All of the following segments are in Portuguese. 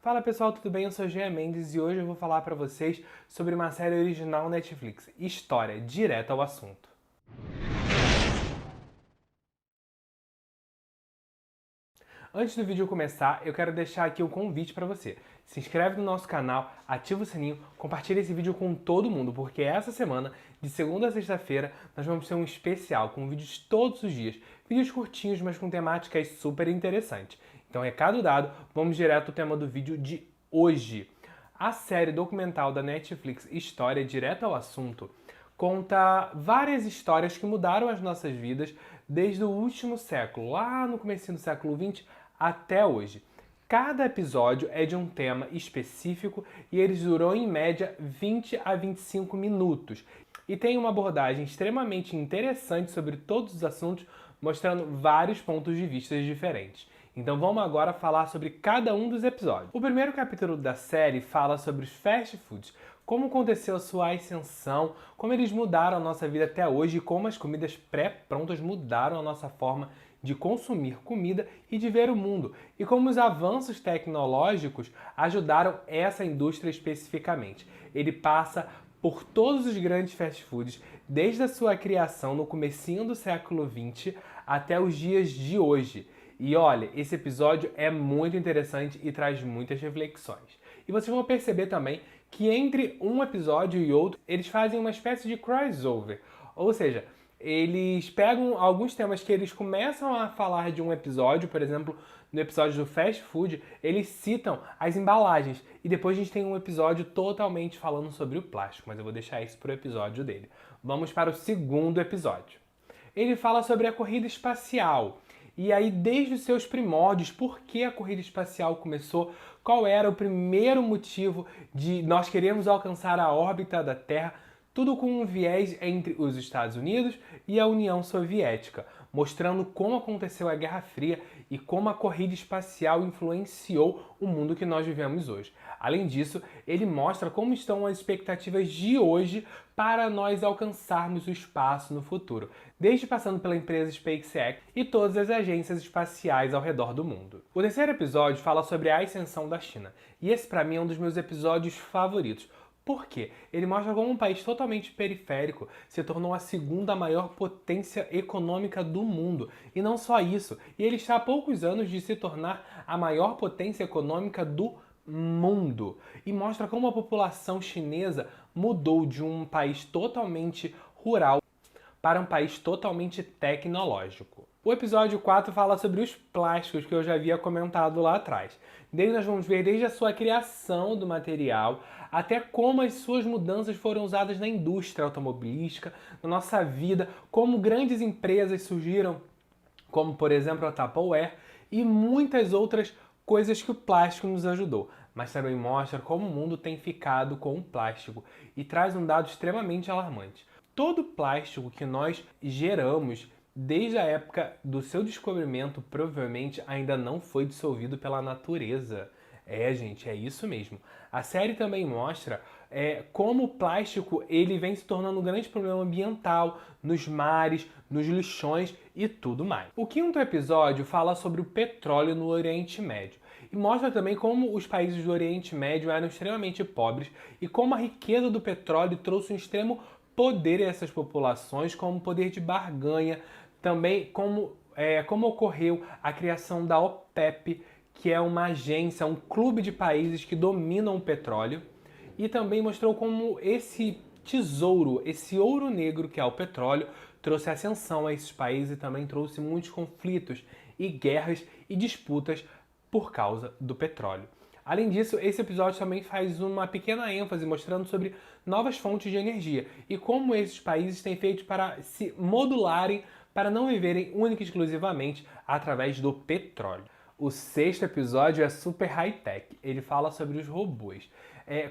Fala pessoal, tudo bem? Eu sou Jean Mendes e hoje eu vou falar para vocês sobre uma série original Netflix, História, direto ao assunto. Antes do vídeo começar, eu quero deixar aqui um convite para você. Se inscreve no nosso canal, ativa o sininho, compartilha esse vídeo com todo mundo, porque essa semana, de segunda a sexta-feira, nós vamos ter um especial com vídeos todos os dias. Vídeos curtinhos, mas com temáticas super interessantes. Então, recado dado, vamos direto ao tema do vídeo de hoje. A série documental da Netflix História, direto ao assunto, conta várias histórias que mudaram as nossas vidas desde o último século, lá no comecinho do século XX até hoje. Cada episódio é de um tema específico e eles duram em média 20 a 25 minutos. E tem uma abordagem extremamente interessante sobre todos os assuntos, mostrando vários pontos de vista diferentes. Então vamos agora falar sobre cada um dos episódios. O primeiro capítulo da série fala sobre os fast foods, como aconteceu a sua ascensão, como eles mudaram a nossa vida até hoje e como as comidas pré-prontas mudaram a nossa forma de consumir comida e de ver o mundo, e como os avanços tecnológicos ajudaram essa indústria especificamente. Ele passa por todos os grandes fast foods, desde a sua criação no comecinho do século XX até os dias de hoje. E olha, esse episódio é muito interessante e traz muitas reflexões. E vocês vão perceber também que entre um episódio e outro, eles fazem uma espécie de crossover. Ou seja, eles pegam alguns temas que eles começam a falar de um episódio, por exemplo, no episódio do fast food, eles citam as embalagens. E depois a gente tem um episódio totalmente falando sobre o plástico, mas eu vou deixar isso para o episódio dele. Vamos para o segundo episódio. Ele fala sobre a corrida espacial. E aí, desde os seus primórdios, por que a corrida espacial começou? Qual era o primeiro motivo de nós queremos alcançar a órbita da Terra? Tudo com um viés entre os Estados Unidos e a União Soviética, mostrando como aconteceu a Guerra Fria e como a corrida espacial influenciou o mundo que nós vivemos hoje. Além disso, ele mostra como estão as expectativas de hoje para nós alcançarmos o espaço no futuro, desde passando pela empresa SpaceX e todas as agências espaciais ao redor do mundo. O terceiro episódio fala sobre a ascensão da China, e esse para mim é um dos meus episódios favoritos. Por quê? Ele mostra como um país totalmente periférico se tornou a segunda maior potência econômica do mundo. E não só isso, e ele está há poucos anos de se tornar a maior potência econômica do mundo. E mostra como a população chinesa mudou de um país totalmente rural para um país totalmente tecnológico. O episódio 4 fala sobre os plásticos que eu já havia comentado lá atrás. Nós vamos ver desde a sua criação do material até como as suas mudanças foram usadas na indústria automobilística, na nossa vida, como grandes empresas surgiram, como por exemplo a Tupperware, e muitas outras coisas que o plástico nos ajudou. Mas também mostra como o mundo tem ficado com o plástico e traz um dado extremamente alarmante. Todo plástico que nós geramos desde a época do seu descobrimento provavelmente ainda não foi dissolvido pela natureza. É, gente, é isso mesmo. A série também mostra como o plástico ele vem se tornando um grande problema ambiental nos mares, nos lixões e tudo mais. O quinto episódio fala sobre o petróleo no Oriente Médio e mostra também como os países do Oriente Médio eram extremamente pobres e como a riqueza do petróleo trouxe um extremo poder a essas populações, como poder de barganha, também como ocorreu a criação da OPEP, que é uma agência, um clube de países que dominam o petróleo, e também mostrou como esse tesouro, esse ouro negro que é o petróleo, trouxe ascensão a esses países e também trouxe muitos conflitos e guerras e disputas por causa do petróleo. Além disso, esse episódio também faz uma pequena ênfase mostrando sobre novas fontes de energia e como esses países têm feito para se modularem para não viverem única e exclusivamente através do petróleo. O sexto episódio é super high-tech. Ele fala sobre os robôs.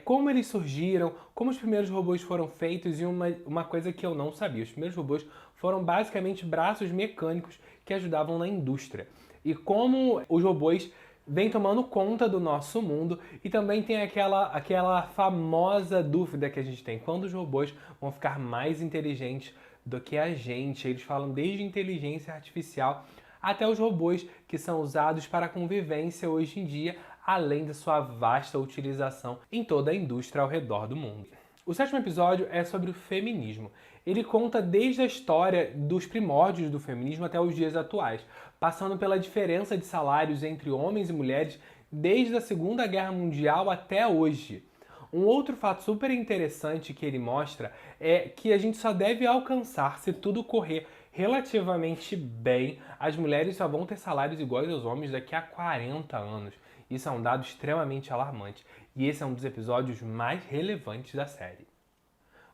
Como eles surgiram, como os primeiros robôs foram feitos e uma coisa que eu não sabia. Os primeiros robôs foram basicamente braços mecânicos que ajudavam na indústria. E como os robôs vem tomando conta do nosso mundo e também tem aquela famosa dúvida que a gente tem, quando os robôs vão ficar mais inteligentes do que a gente. Eles falam desde inteligência artificial até os robôs que são usados para a convivência hoje em dia, além da sua vasta utilização em toda a indústria ao redor do mundo. O 7º episódio é sobre o feminismo. Ele conta desde a história dos primórdios do feminismo até os dias atuais, passando pela diferença de salários entre homens e mulheres desde a Segunda Guerra Mundial até hoje. Um outro fato super interessante que ele mostra é que a gente só deve alcançar se tudo correr relativamente bem. As mulheres só vão ter salários iguais aos homens daqui a 40 anos. Isso é um dado extremamente alarmante e esse é um dos episódios mais relevantes da série.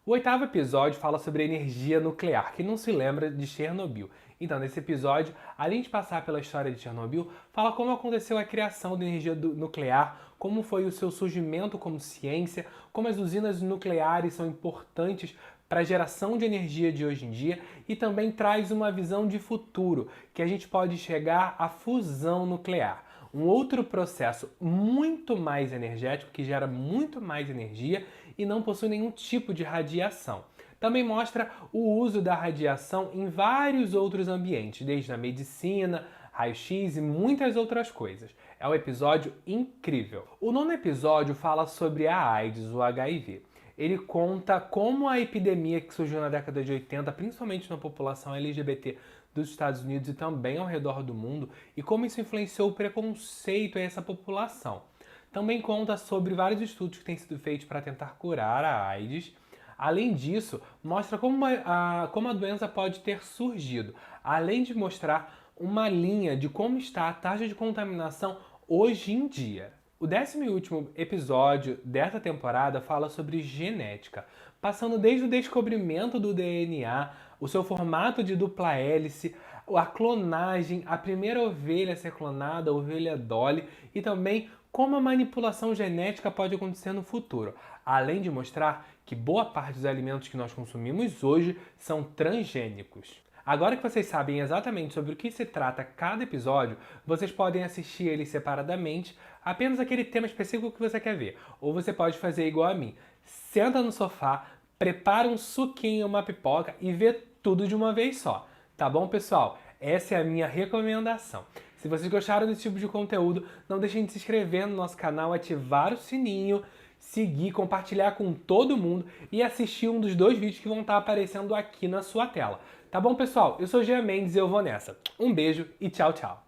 O 8º episódio fala sobre a energia nuclear. Quem não se lembra de Chernobyl? Então, nesse episódio, além de passar pela história de Chernobyl, fala como aconteceu a criação da energia nuclear, como foi o seu surgimento como ciência, como as usinas nucleares são importantes para a geração de energia de hoje em dia e também traz uma visão de futuro, que a gente pode chegar à fusão nuclear. Um outro processo muito mais energético, que gera muito mais energia e não possui nenhum tipo de radiação. Também mostra o uso da radiação em vários outros ambientes, desde a medicina, raio-x e muitas outras coisas. É um episódio incrível. O 9º episódio fala sobre a AIDS, o HIV. Ele conta como a epidemia que surgiu na década de 80, principalmente na população LGBT dos Estados Unidos e também ao redor do mundo, e como isso influenciou o preconceito a essa população. Também conta sobre vários estudos que têm sido feitos para tentar curar a AIDS. Além disso, mostra como a doença pode ter surgido, além de mostrar uma linha de como está a taxa de contaminação hoje em dia. O 10º e último episódio dessa temporada fala sobre genética, passando desde o descobrimento do DNA, o seu formato de dupla hélice, a clonagem, a primeira ovelha a ser clonada, a ovelha Dolly, e também como a manipulação genética pode acontecer no futuro, além de mostrar que boa parte dos alimentos que nós consumimos hoje são transgênicos. Agora que vocês sabem exatamente sobre o que se trata cada episódio, vocês podem assistir eles separadamente, apenas aquele tema específico que você quer ver. Ou você pode fazer igual a mim. Senta no sofá, prepara um suquinho, uma pipoca e vê tudo de uma vez só. Tá bom, pessoal? Essa é a minha recomendação. Se vocês gostaram desse tipo de conteúdo, não deixem de se inscrever no nosso canal, ativar o sininho, seguir, compartilhar com todo mundo e assistir um dos 2 vídeos que vão estar aparecendo aqui na sua tela. Tá bom, pessoal? Eu sou o Jean Mendes e eu vou nessa. Um beijo e tchau, tchau!